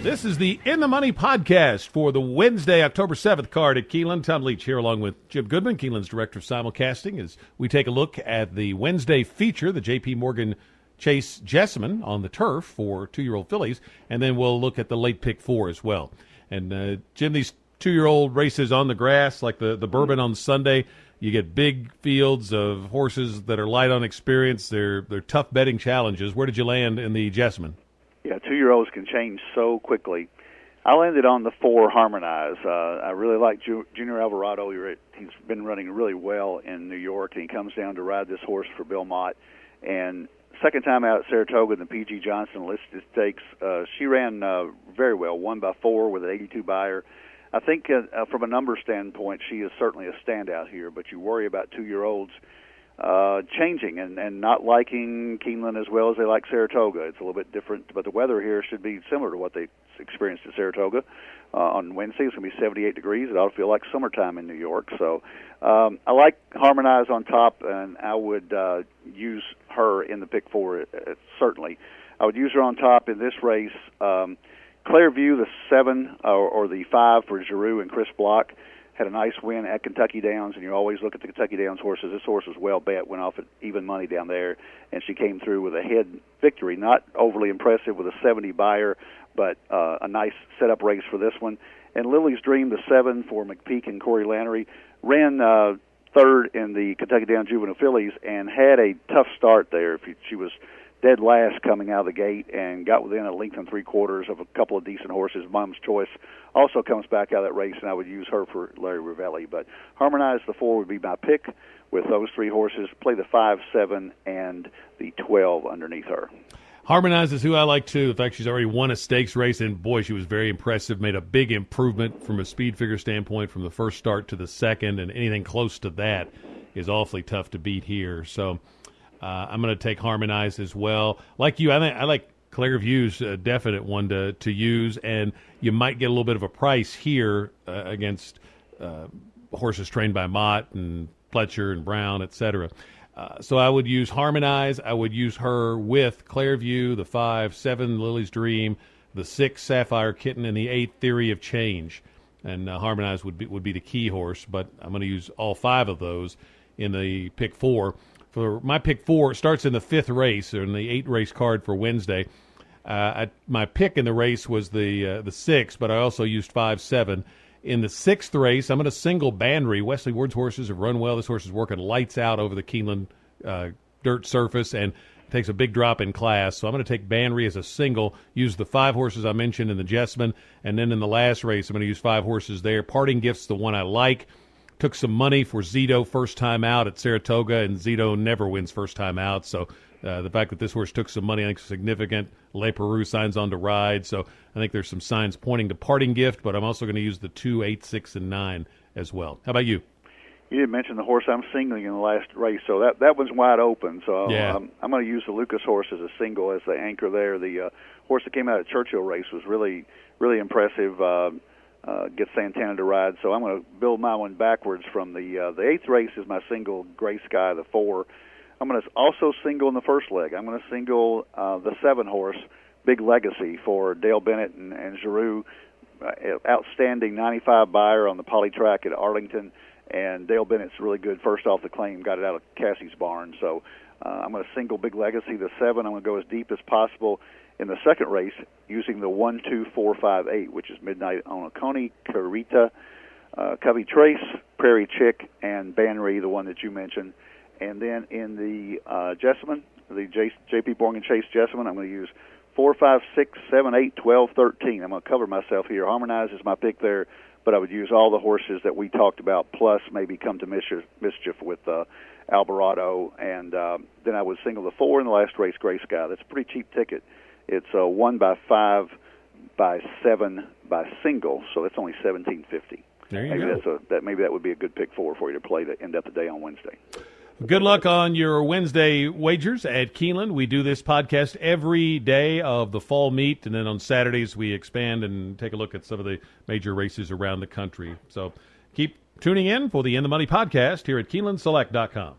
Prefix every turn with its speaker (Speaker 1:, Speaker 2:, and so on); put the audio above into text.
Speaker 1: This is the In the Money podcast for the Wednesday, October 7th card at Keeneland. Tom Leach here along with Jim Goodman, Keeneland's director of simulcasting, as we take a look at the Wednesday feature, the JPMorgan Chase Jessamine on the turf for 2-year-old fillies, and then we'll look at the late pick 4 as well. And Jim, these 2-year-old races on the grass, like the Bourbon on Sunday, you get big fields of horses that are light on experience. They're tough betting challenges. Where did you land in the Jessamine?
Speaker 2: Yeah, 2-year-olds can change so quickly. I landed on the 4 Harmonize. I really like Junior Alvarado. He's been running really well in New York, and he comes down to ride this horse for Bill Mott. And second time out at Saratoga in the P.G. Johnson listed stakes, she ran very well, won by 4 with an 82 buyer. I think from a number standpoint, she is certainly a standout here, but you worry about 2-year-olds changing and not liking Keeneland as well as they like Saratoga. It's a little bit different, but the weather here should be similar to what they experienced at Saratoga. On Wednesday, it's going to be 78 degrees. It ought to feel like summertime in New York. So I like Harmonize on top, and I would use her in the pick 4, certainly. I would use her on top in this race. Clearview, the 7 or the 5 for Giroux and Chris Block, had a nice win at Kentucky Downs, and you always look at the Kentucky Downs horses. This horse was well bet, went off at even money down there, and she came through with a head victory. Not overly impressive with a 70 buyer, but a nice setup race for this one. And Lily's Dream, the 7 for McPeak and Corey Lannery, ran third in the Kentucky Downs Juvenile Fillies and had a tough start there. She was dead last coming out of the gate and got within a length and 3/4 of a couple of decent horses. Mom's Choice also comes back out of that race, and I would use her for Larry Ravelli. But Harmonize, the 4, would be my pick with those 3 horses. Play the 5, 7, and the 12 underneath her.
Speaker 1: Harmonize is who I like, too. In fact, she's already won a stakes race, and, boy, she was very impressive, made a big improvement from a speed figure standpoint from the first start to the second, and anything close to that is awfully tough to beat here. So I'm going to take Harmonize as well. Like you, I like Clairview's a definite one to use, and you might get a little bit of a price here against horses trained by Mott and Fletcher and Brown, etc. So I would use Harmonize. I would use her with Clairview, the 5, 7, Lily's Dream, the 6, Sapphire Kitten, and the 8, Theory of Change. And Harmonize would be the key horse, but I'm going to use all 5 of those in the pick 4. For my pick 4, it starts in the 5th race, or in the 8-race card for Wednesday. My pick in the race was the 6, but I also used 5, 7. In the 6th race, I'm going to single Banry. Wesley Ward's horses have run well. This horse is working lights out over the Keeneland dirt surface and takes a big drop in class. So I'm going to take Banry as a single, use the 5 horses I mentioned in the Jessamine, and then in the last race, I'm going to use 5 horses there. Parting Gift's the one I like. Took some money for Zito first time out at Saratoga, and Zito never wins first time out. So the fact that this horse took some money, I think, is significant. Le Peru signs on to ride. So I think there's some signs pointing to Parting Gift, but I'm also going to use the 2, 8, 6, and 9 as well. How about you?
Speaker 2: You didn't mention the horse I'm singling in the last race, so that one's wide open. So
Speaker 1: yeah.
Speaker 2: I'm going to use the Lucas horse as a single as the anchor there. The horse that came out at Churchill race was really, really impressive. Get Santana to ride, so I'm going to build my one backwards from the 8th race is my single Gray Sky, the 4. I'm going to also single in the first leg. I'm going to single the 7 horse, Big Legacy, for Dale Bennett and Giroux. Outstanding 95 buyer on the poly track at Arlington, and Dale Bennett's really good first off the claim, got it out of Cassie's barn. So I'm going to single Big Legacy, the 7. I'm going to go as deep as possible in the second race using the 1, 2, 4, 5, 8, which is Midnight on Oconee, Carita, Covey Trace, Prairie Chick, and Banry, the one that you mentioned. And then in the Jessamine, the JPMorgan Chase Jessamine, I'm going to use 4, 5, 6, 7, 8, 12, 13. I'm going to cover myself here. Harmonize is my pick there, but I would use all the horses that we talked about, plus maybe come to mischief with Alvarado. And then I would single the 4 in the last race, Gray Sky. That's a pretty cheap ticket. It's 1 by 5 by 7 by single, so that's only $17.50.
Speaker 1: There you go.
Speaker 2: Maybe that would be a good pick 4 for you to play to end up the day on Wednesday.
Speaker 1: Good luck on your Wednesday wagers at Keeneland. We do this podcast every day of the fall meet, and then on Saturdays we expand and take a look at some of the major races around the country. So keep tuning in for the In the Money podcast here at KeenelandSelect.com.